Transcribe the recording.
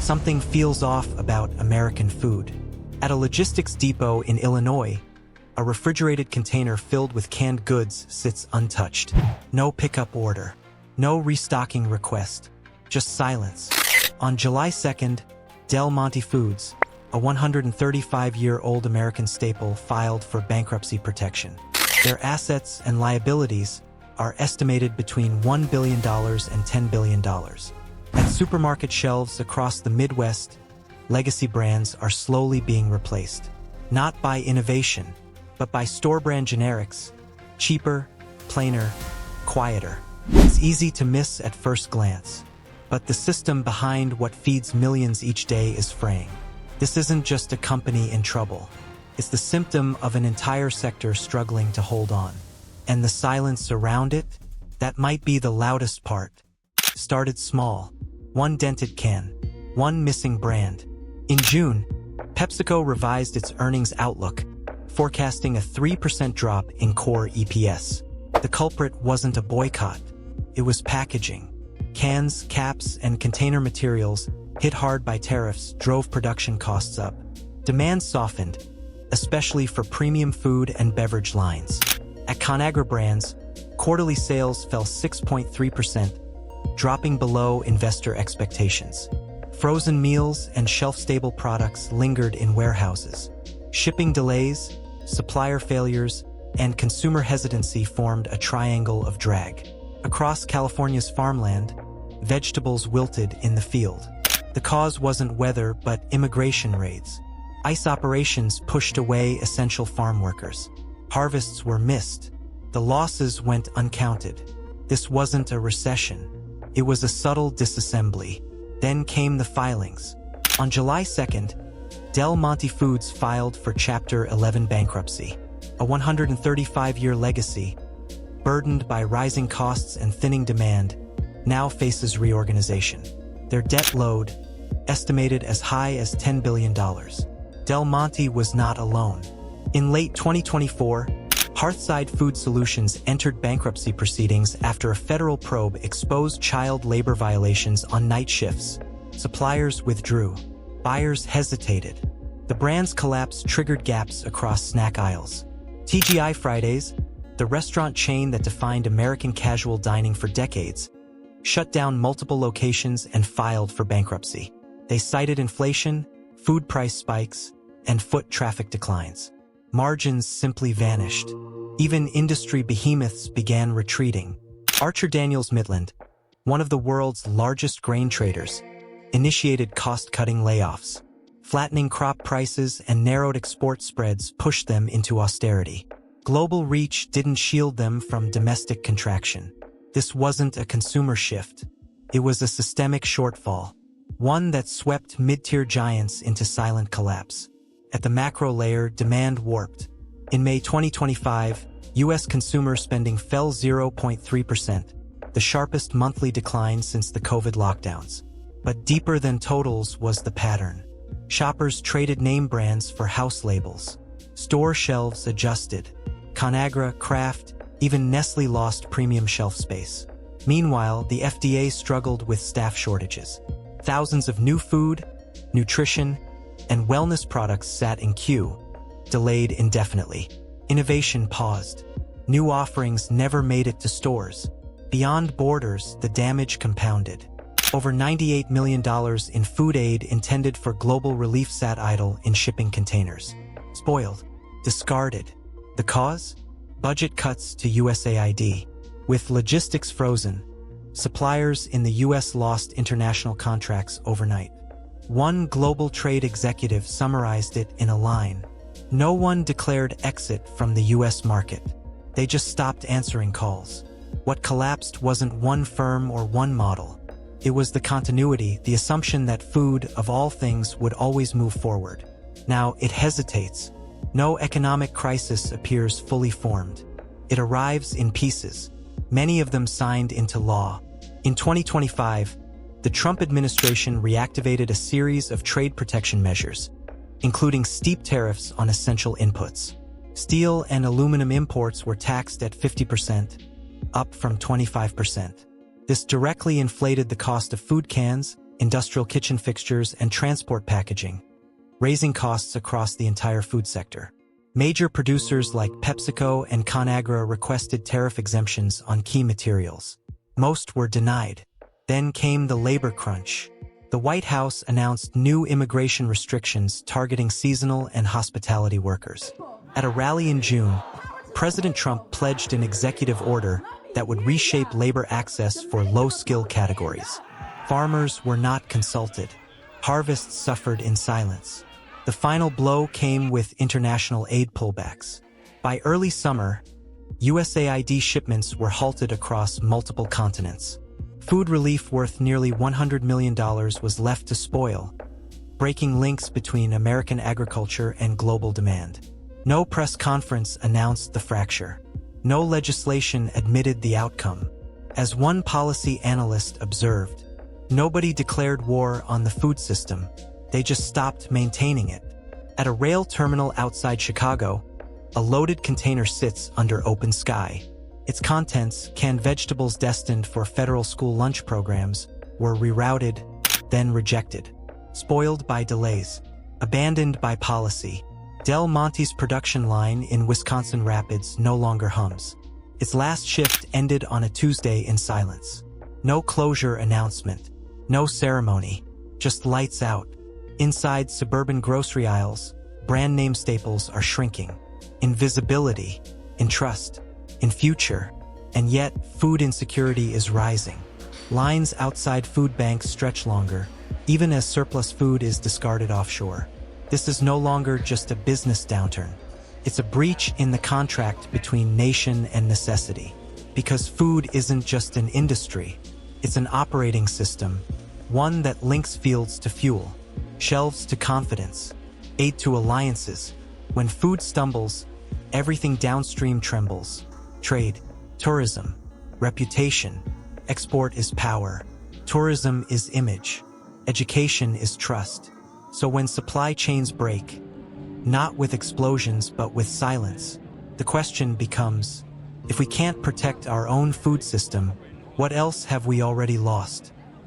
something feels off about American food. At a logistics depot in Illinois, a refrigerated container filled with canned goods sits untouched. No pickup order, no restocking request, just silence. On July 2nd, Del Monte Foods, a 135-year-old American staple, filed for bankruptcy protection. Their assets and liabilities are estimated between $1 billion and $10 billion. At supermarket shelves across the Midwest, legacy brands are slowly being replaced, not by innovation, but by store-brand generics, cheaper, plainer, quieter. It's easy to miss at first glance, but the system behind what feeds millions each day is fraying. This isn't just a company in trouble. It's the symptom of an entire sector struggling to hold on. And the silence around it, that might be the loudest part. Started small. One dented can. One missing brand. In June, PepsiCo revised its earnings outlook, forecasting a 3% drop in core EPS. The culprit wasn't a boycott. It was packaging. Cans, caps, and container materials, hit hard by tariffs, drove production costs up. Demand softened, especially for premium food and beverage lines. At Conagra Brands, quarterly sales fell 6.3%, dropping below investor expectations. Frozen meals and shelf-stable products lingered in warehouses. Shipping delays, supplier failures, and consumer hesitancy formed a triangle of drag. Across California's farmland, vegetables wilted in the field. The cause wasn't weather but immigration raids. ICE operations pushed away essential farm workers. Harvests were missed. The losses went uncounted. This wasn't a recession. It was a subtle disassembly. Then came the filings. On July 2nd, Del Monte Foods filed for Chapter 11 bankruptcy. A 135-year legacy, burdened by rising costs and thinning demand, now faces reorganization. Their debt load, estimated as high as $10 billion. Del Monte was not alone. In late 2024, Hearthside Food Solutions entered bankruptcy proceedings after a federal probe exposed child labor violations on night shifts. Suppliers withdrew. Buyers hesitated. The brand's collapse triggered gaps across snack aisles. TGI Fridays, the restaurant chain that defined American casual dining for decades, shut down multiple locations and filed for bankruptcy. They cited inflation, food price spikes, and foot traffic declines. Margins simply vanished. Even industry behemoths began retreating. Archer Daniels Midland, one of the world's largest grain traders, initiated cost-cutting layoffs. Flattening crop prices and narrowed export spreads pushed them into austerity. Global reach didn't shield them from domestic contraction. This wasn't a consumer shift. It was a systemic shortfall, one that swept mid-tier giants into silent collapse. At the macro layer, demand warped. In May 2025, U.S. consumer spending fell 0.3%, the sharpest monthly decline since the COVID lockdowns. But deeper than totals was the pattern. Shoppers traded name brands for house labels. Store shelves adjusted. Conagra, Kraft, even Nestle lost premium shelf space. Meanwhile, the FDA struggled with staff shortages. Thousands of new food, nutrition, and wellness products sat in queue, delayed indefinitely. Innovation paused. New offerings never made it to stores. Beyond borders, the damage compounded. Over $98 million in food aid intended for global relief sat idle in shipping containers. Spoiled. Discarded. The cause? Budget cuts to USAID. With logistics frozen, suppliers in the U.S. lost international contracts overnight. One global trade executive summarized it in a line. No one declared exit from the U.S. market. They just stopped answering calls. What collapsed wasn't one firm or one model. It was the continuity, the assumption that food, of all things, would always move forward. Now it hesitates. No economic crisis appears fully formed. It arrives in pieces, many of them signed into law. In 2025, the Trump administration reactivated a series of trade protection measures, including steep tariffs on essential inputs. Steel and aluminum imports were taxed at 50%, up from 25%. This directly inflated the cost of food cans, industrial kitchen fixtures, and transport packaging, raising costs across the entire food sector. Major producers like PepsiCo and ConAgra requested tariff exemptions on key materials. Most were denied. Then came the labor crunch. The White House announced new immigration restrictions targeting seasonal and hospitality workers. At a rally in June, President Trump pledged an executive order that would reshape labor access for low-skill categories. Farmers were not consulted. Harvests suffered in silence. The final blow came with international aid pullbacks. By early summer, USAID shipments were halted across multiple continents. Food relief worth nearly $100 million was left to spoil, breaking links between American agriculture and global demand. No press conference announced the fracture. No legislation admitted the outcome. As one policy analyst observed, nobody declared war on the food system. They just stopped maintaining it. At a rail terminal outside Chicago, a loaded container sits under open sky. Its contents, canned vegetables destined for federal school lunch programs, were rerouted, then rejected. Spoiled by delays. Abandoned by policy. Del Monte's production line in Wisconsin Rapids no longer hums. Its last shift ended on a Tuesday in silence. No closure announcement. No ceremony. Just lights out. Inside suburban grocery aisles, brand name staples are shrinking. In visibility, in trust, in future. And yet, food insecurity is rising. Lines outside food banks stretch longer, even as surplus food is discarded offshore. This is no longer just a business downturn. It's a breach in the contract between nation and necessity. Because food isn't just an industry, it's an operating system, one that links fields to fuel, shelves to confidence, aid to alliances. When food stumbles, everything downstream trembles. Trade, tourism, reputation. Export is power. Tourism is image. Education is trust. So when supply chains break, not with explosions but with silence, the question becomes, if we can't protect our own food system, what else have we already lost?